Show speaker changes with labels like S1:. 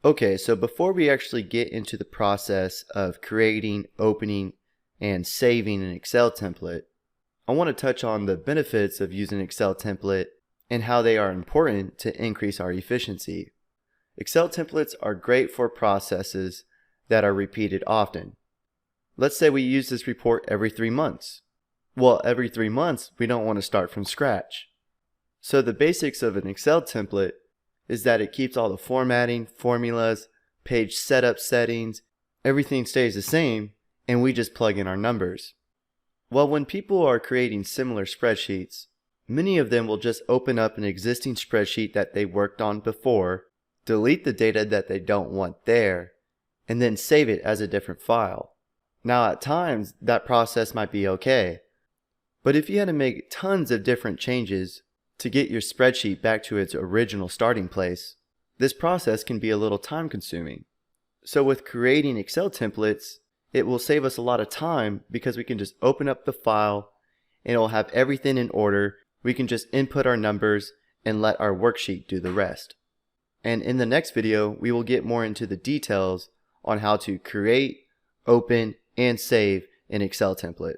S1: Okay, so before we actually get into the process of creating, opening, and saving an Excel template, I want to touch on the benefits of using an Excel template and how they are important to increase our efficiency. Excel templates are great for processes that are repeated often. Let's say we use this report every 3 months. Well, every 3 months, we don't want to start from scratch. So the basics of an Excel template is that it keeps all the formatting, formulas, page setup settings, everything stays the same, and we just plug in our numbers. Well, when people are creating similar spreadsheets, many of them will just open up an existing spreadsheet that they worked on before, delete the data that they don't want there, and then save it as a different file. Now, at times, that process might be okay, but if you had to make tons of different changes to get your spreadsheet back to its original starting place, this process can be a little time consuming. So with creating Excel templates, it will save us a lot of time because we can just open up the file and it will have everything in order. We can just input our numbers and let our worksheet do the rest. And in the next video, we will get more into the details on how to create, open, and save an Excel template.